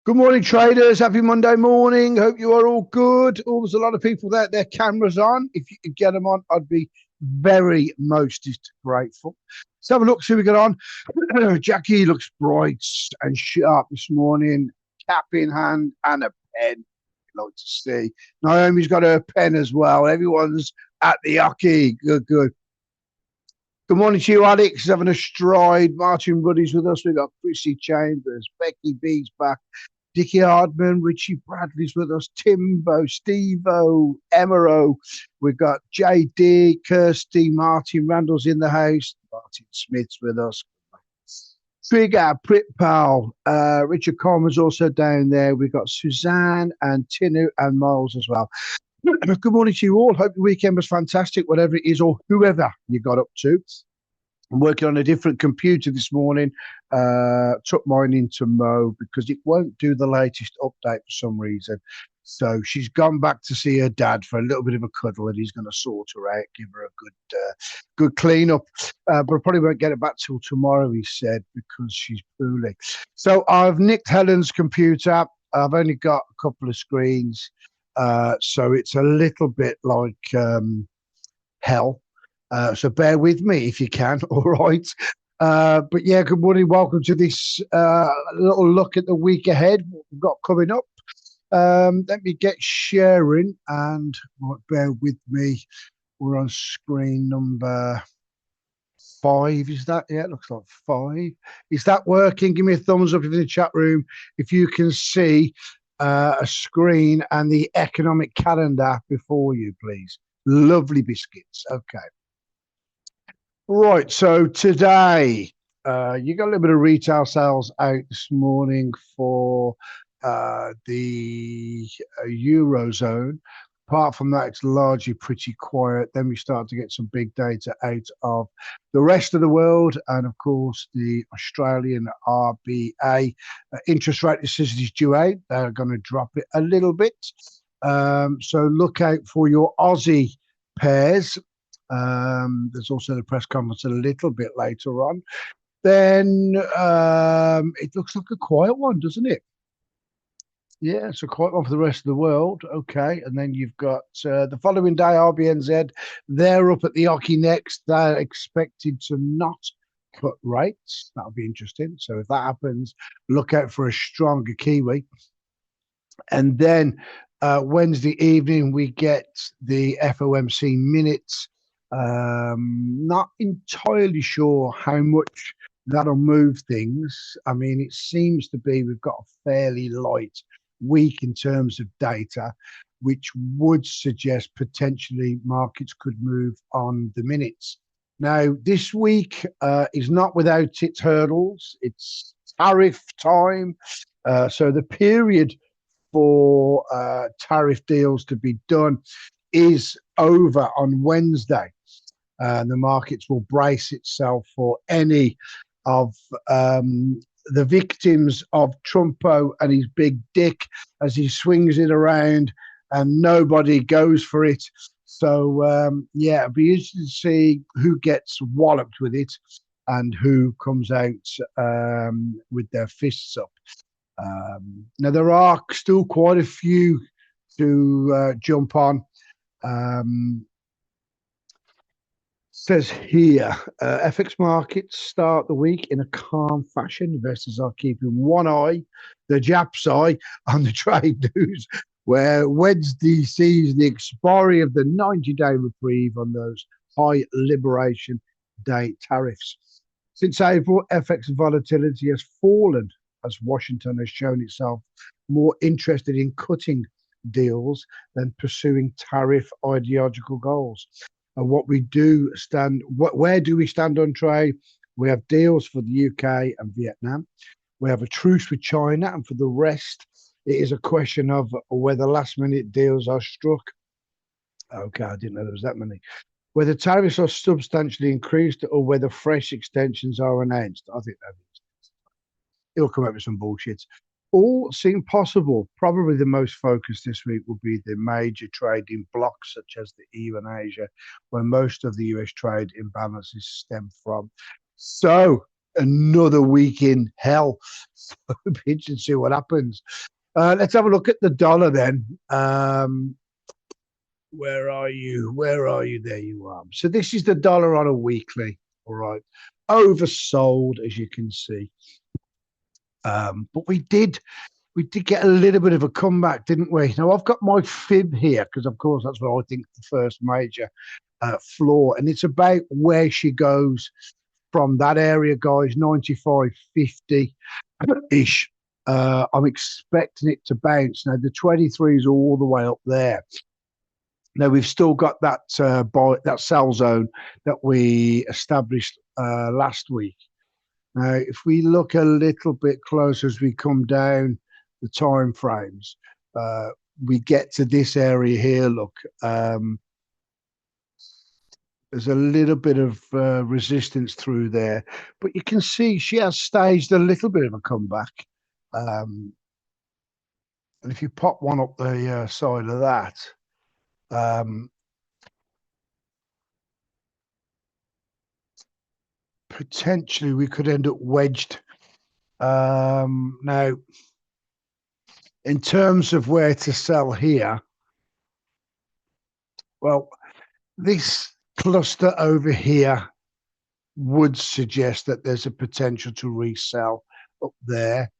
Good morning, traders. Happy Monday morning. Hope you are all good. Oh, there's a lot of people that their cameras on. If you could get them on, I'd be very most grateful. Let's have a look, see what we got on. Jackie looks bright and sharp this morning. Cap in hand and a pen. I'd like to see. Naomi's got her pen as well. Everyone's at the hockey. Good, good. Good morning to you, Alex. Having a stride. Martin Ruddy's with us. We've got Chrissy Chambers. Becky B's back. Dickie Hardman, Richie Bradley's with us, Timbo, Steve-O, Emero. We've got JD, Kirsty, Martin Randall's in the house. Martin Smith's with us. Trigger, Pritpal, Richard Coleman's also down there. We've got Suzanne and Tinu and Miles as well. Good morning to you all. Hope the weekend was fantastic, whatever it is or whoever you got up to. I'm working on a different computer this morning. Took mine into Mo because it won't do the latest update for some reason. So she's gone back to see her dad for a little bit of a cuddle, and he's going to sort her out, give her a good clean up. But I probably won't get it back till tomorrow, he said, because she's poorly. So I've nicked Helen's computer. I've only got a couple of screens. So it's a little bit like hell. So bear with me if you can, all right. But yeah, good morning. Welcome to this little look at the week ahead, what we've got coming up. Let me get sharing and bear with me. We're on screen number 5. Is that? Yeah, it looks like 5. Is that working? Give me a thumbs up in the chat room if you can see a screen and the economic calendar before you, please. Lovely biscuits. Okay. Right, so today you got a little bit of retail sales out this morning for the Eurozone. Apart from that, it's largely pretty quiet. Then we start to get some big data out of the rest of the world. And of course, the Australian RBA interest rate decision is due out. They're going to drop it a little bit. So look out for your Aussie pairs. There's also the press conference a little bit later on. Then it looks like a quiet one, doesn't it? Yeah, it's a quiet one for the rest of the world. Okay, and then you've got the following day, RBNZ. They're up at the hockey next. They're expected to not cut rates. That'll be interesting. So if that happens, look out for a stronger Kiwi. And then Wednesday evening, we get the FOMC minutes. Not entirely sure how much that'll move things. I mean, it seems to be we've got a fairly light week in terms of data, which would suggest potentially markets could move on the minutes. Now, this week is not without its hurdles. It's tariff time. So the period for tariff deals to be done is over on Wednesday. And the markets will brace itself for any of the victims of Trumpo and his big dick as he swings it around and nobody goes for it. So, yeah, it'll be interesting to see who gets walloped with it and who comes out with their fists up. Now, there are still quite a few to jump on. Says here, FX markets start the week in a calm fashion. Investors are keeping one eye, the Japs' eye, on the trade news, where Wednesday sees the expiry of the 90-day reprieve on those high Liberation Day tariffs. Since April, FX volatility has fallen as Washington has shown itself more interested in cutting deals than pursuing tariff ideological goals. And what we do stand, where do we stand on trade? We have deals for the UK and Vietnam. We have a truce with China, and for the rest, it is a question of whether last-minute deals are struck. Okay, I didn't know there was that many. Whether tariffs are substantially increased or whether fresh extensions are announced. I think it'll come up with some bullshit. All seem possible. Probably the most focused this week will be the major trading blocks such as the EU and Asia, where most of the US trade imbalances stem from. So another week in hell. So pitch and see what happens. Let's have a look at the dollar then. Where are you? Where are you? There you are. So this is the dollar on a weekly. All right. Oversold, as you can see. But we did get a little bit of a comeback, didn't we? Now I've got my fib here because, of course, that's what I think the first major floor, and it's about where she goes from that area, guys. 95.50 ish. I'm expecting it to bounce. Now the 23 is all the way up there. Now we've still got that that sell zone that we established last week. Now, if we look a little bit closer as we come down the time frames, we get to this area here. Look, there's a little bit of resistance through there, but you can see she has staged a little bit of a comeback. And if you pop one up the side of that, potentially we could end up wedged. Now, in terms of where to sell here, well, this cluster over here would suggest that there's a potential to resell up there.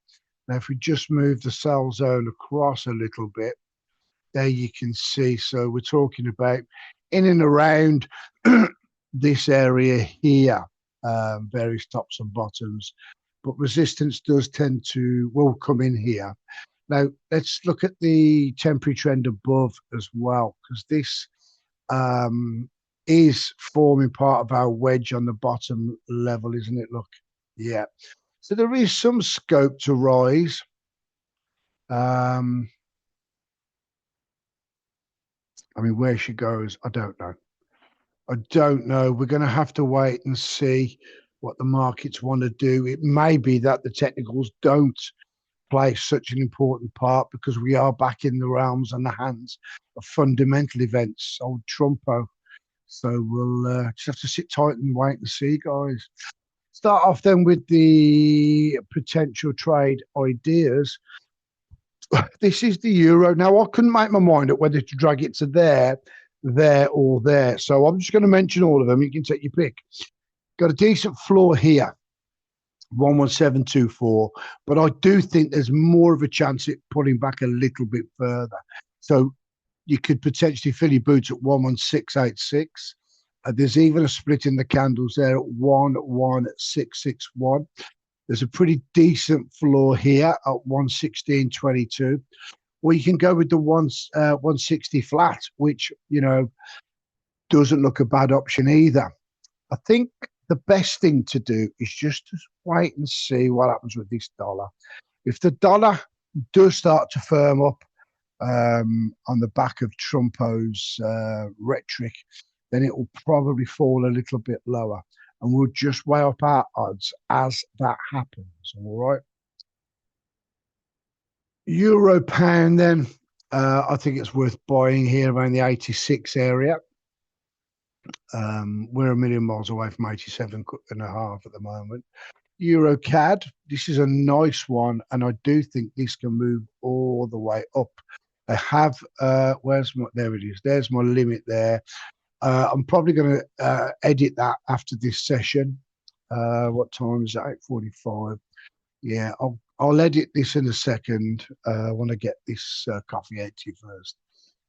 Now, if we just move the sell zone across a little bit, there you can see. So we're talking about in and around this area here, various tops and bottoms, but resistance does will come in here. Now, let's look at the temporary trend above as well, because this is forming part of our wedge on the bottom level, isn't it? Look, yeah. So there is some scope to rise. I mean, where she goes, I don't know. I don't know. We're going to have to wait and see what the markets want to do. It may be that the technicals don't play such an important part because we are back in the realms and the hands of fundamental events, old Trumpo. So we'll just have to sit tight and wait and see, guys. Start off then with the potential trade ideas. This is the euro. Now, I couldn't make my mind up whether to drag it to there, or there. So I'm just going to mention all of them. You can take your pick. Got a decent floor here, 11724. But I do think there's more of a chance at pulling back a little bit further. So you could potentially fill your boots at 11686. There's even a split in the candles there at 11661. There's a pretty decent floor here at 11622. Or you can go with the 160 flat, which, you know, doesn't look a bad option either. I think the best thing to do is just to wait and see what happens with this dollar. If the dollar does start to firm up on the back of Trumpo's rhetoric, then it will probably fall a little bit lower. And we'll just weigh up our odds as that happens, all right? Euro pound then, I think it's worth buying here around the 86 area. We're a million miles away from 87.5 at the moment. Euro CAD, this is a nice one, and I do think this can move all the way up. I have, there it is. There's my limit there. I'm probably going to edit that after this session. What time is it? 8:45. Yeah, I'll edit this in a second. I want to get this coffee out to you first.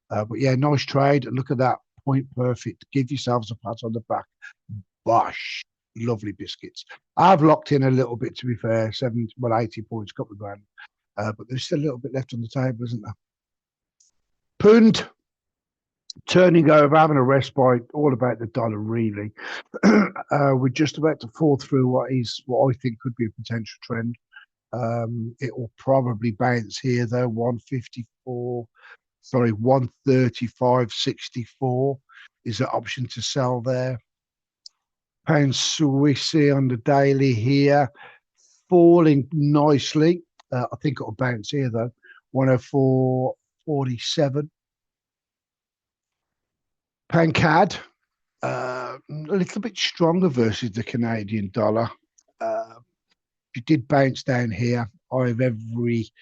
But yeah, nice trade. Look at that. Point perfect. Give yourselves a pat on the back. Bosh. Lovely biscuits. I've locked in a little bit, to be fair. 80 points, couple of grand. But there's still a little bit left on the table, isn't there? Pund. Turning over, having a respite, all about the dollar, really. We're just about to fall through what I think could be a potential trend. It will probably bounce here, though. 135.64 is an option to sell there. Pound Swissy on the daily here, falling nicely. I think it'll bounce here, though. 104.47. Pound CAD, a little bit stronger versus the Canadian dollar. She did bounce down here. I have every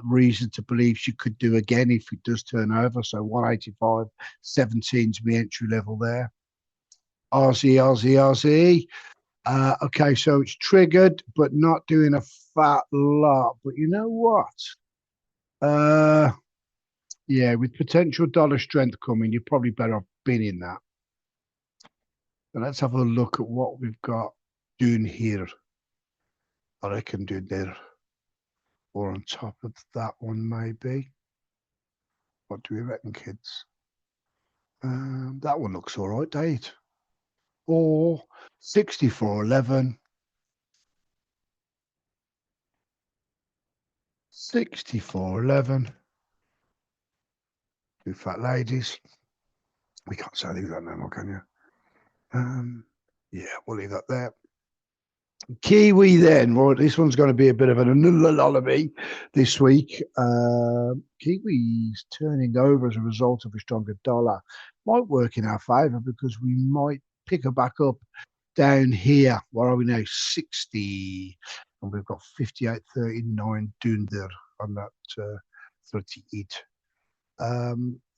reason to believe she could do again if it does turn over. So 185.17 to be entry level there. RZ. Okay, so it's triggered, but not doing a fat lot. But you know what? Yeah, with potential dollar strength coming, you're probably better off being in that. So let's have a look at what we've got doing here. I reckon doing there. Or on top of that one, maybe. What do we reckon, kids? That one looks all right, Dave. Or 64.11. 64.11. Two fat ladies. We can't say leave that now, can you? Yeah, we'll leave that there. Kiwi then. Well, this one's going to be a bit of an lullaby this week. Kiwi's turning over as a result of a stronger dollar. Might work in our favour because we might pick her back up down here. What are we now? 60. And we've got 58.39 doing there on that 38.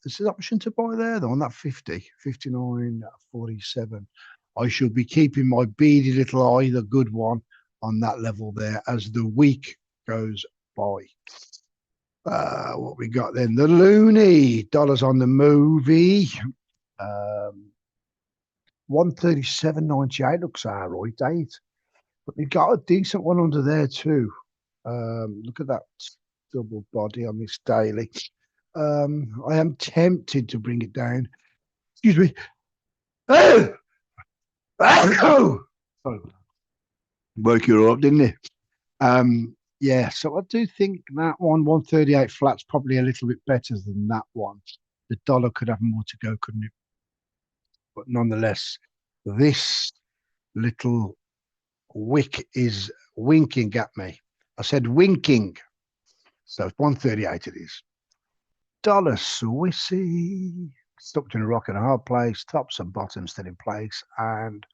There's an option to buy there though on that 50, 59.47. I should be keeping my beady little eye, the good one, on that level there as the week goes by. What we got then? The loony dollars on the movie. 137.98 looks all right, Dave. But we got a decent one under there too. Look at that double body on this daily. I am tempted to bring it down. Excuse me. Oh! Oh! Woke you up, didn't it? Yeah, so I do think that one, 138 flat's probably a little bit better than that one. The dollar could have more to go, couldn't it? But nonetheless, this little wick is winking at me. I said winking. So 138 it is. Dollar Swissy. Stuck in a rock and a hard place. Tops and bottoms still in place. And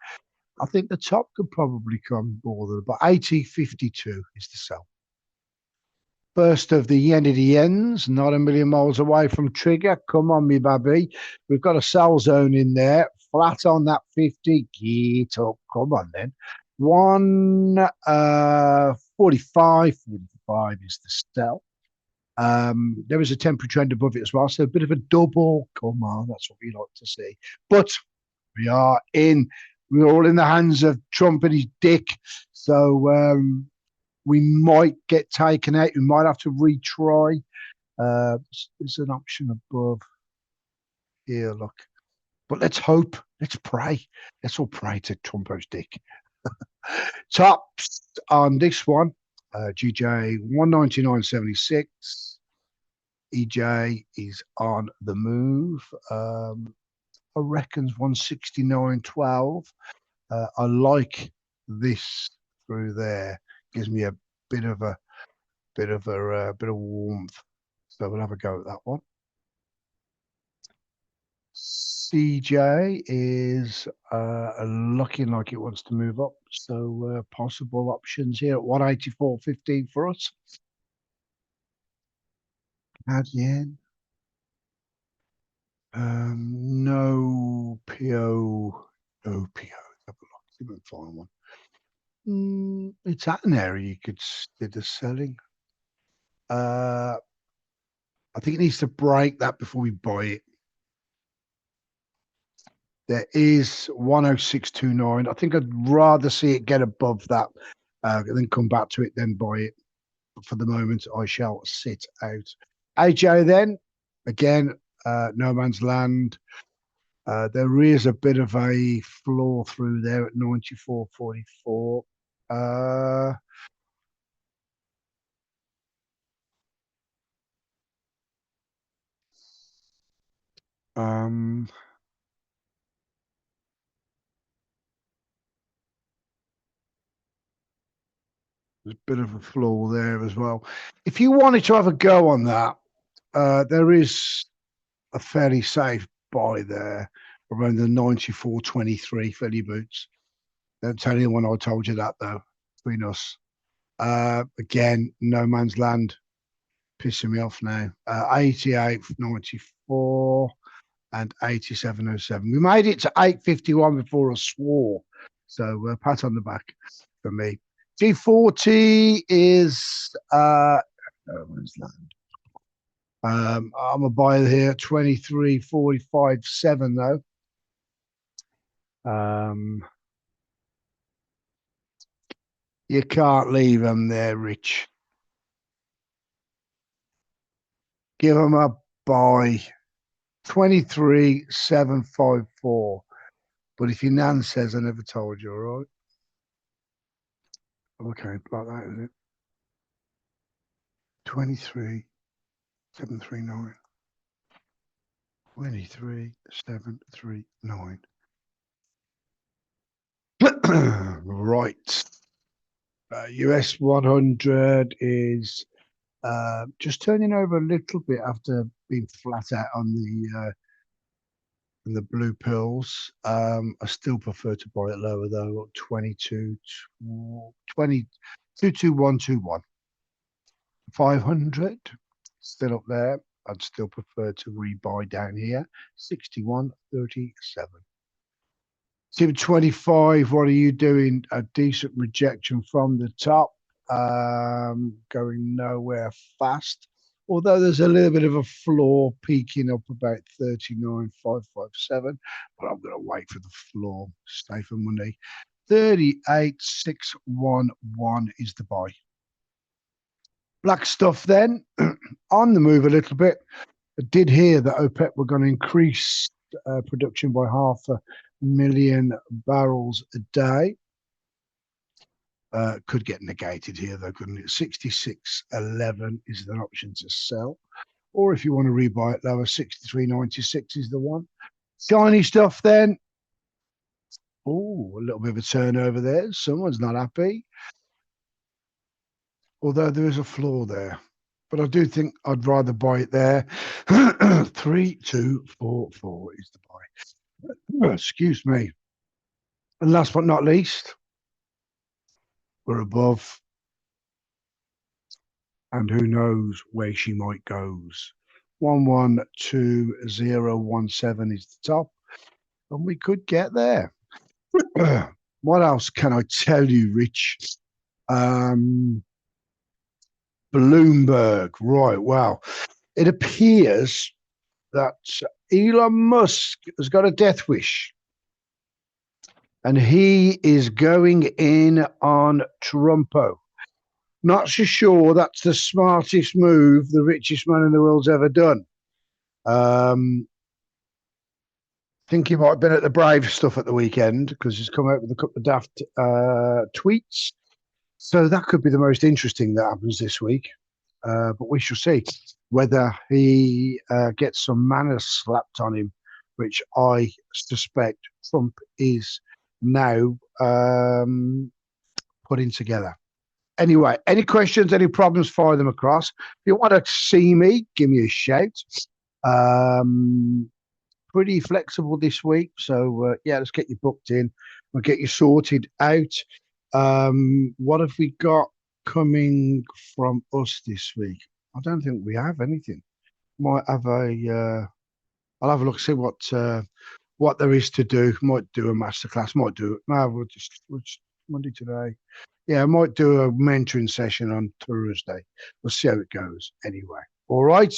I think the top could probably come more than about 80.52 is the sell. First of the yen of the yens, not a million miles away from trigger. Come on, me baby. We've got a sell zone in there. Flat on that 50. Get up. Come on then. 145. 45 is the sell. There is a temporary trend above it as well. So a bit of a double. Come on. That's what we like to see. But we are in. We're all in the hands of Trump and his dick. So we might get taken out. We might have to retry. There's an option above here, look. But let's hope. Let's pray. Let's all pray to Trumpo's dick. Tops on this one. GJ 199.76. EJ is on the move. I reckons 169.12. I like this through there. Gives me a bit of warmth. So we'll have a go at that one. CJ is looking like it wants to move up. So possible options here at 184.15 for us. Add yen. No PO. No PO. Have a look. See if we can find one. It's at an area you could consider selling. I think it needs to break that before we buy it. There is 106.29. I think I'd rather see it get above that and then come back to it, then buy it. But for the moment, I shall sit out. AJ then, again, no man's land. There is a bit of a floor through there at 94.44. There's a bit of a flaw there as well. If you wanted to have a go on that, there is a fairly safe buy there around the 94.23 Philly boots. Don't tell anyone I told you that though, between us. Again, no man's land, pissing me off now. 88.94 and 87.07. We made it to 8.51 before I swore. So pat on the back for me. G40 is no man's land. I'm a buyer here, 23.45.7 though. You can't leave them there, Rich. Give them a buy, 23.754. But if your nan says I never told you, all right? Okay, like that, is it? 23.739. 23.739. Right. US 100 is just turning over a little bit after being flat out on the blue pills. I still prefer to buy it lower though, 22.121. 500 still up there. I'd still prefer to rebuy down here, 61.37. Team 25, what are you doing? A decent rejection from the top, going nowhere fast. Although there's a little bit of a floor peaking up about 39.557, but I'm going to wait for the floor, stay for money. 38.611 is the buy. Black stuff then, on the move a little bit. I did hear that OPEC were going to increase production by 500,000 barrels a day. Could get negated here though, couldn't it? 66.11 is an option to sell. Or if you want to rebuy it lower, 63.96 is the one. Shiny stuff then. Oh, a little bit of a turnover there. Someone's not happy. Although there is a floor there. But I do think I'd rather buy it there. 3.244 is the buy. Excuse me. And last but not least, we're above. And who knows where she might goes. 112017 is the top. And we could get there. What else can I tell you, Rich? Bloomberg. Right. Well, it appears that Elon Musk has got a death wish. And he is going in on Trumpo. Not so sure that's the smartest move the richest man in the world's ever done. Think he might have been at the Brave stuff at the weekend because he's come out with a couple of daft tweets. So that could be the most interesting that happens this week. But we shall see whether he gets some manners slapped on him, which I suspect Trump is now putting together. Anyway, any questions, any problems, fire them across. If you want to see me, give me a shout. Pretty flexible this week. So, yeah, let's get you booked in. We'll get you sorted out. What have we got coming from us this week? I don't think we have anything. Might have I'll have a look, see what there is to do. Might do a masterclass. Might do it. No, we'll just Monday today. Yeah, I might do a mentoring session on Thursday. We'll see how it goes anyway. All right.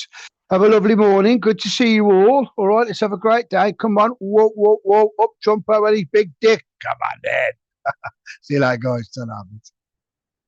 Have a lovely morning. Good to see you all. All right. Let's have a great day. Come on. Whoa, whoa, whoa. Up, Trumpo, and his big dick. Come on, then. See you later, guys. Turn up.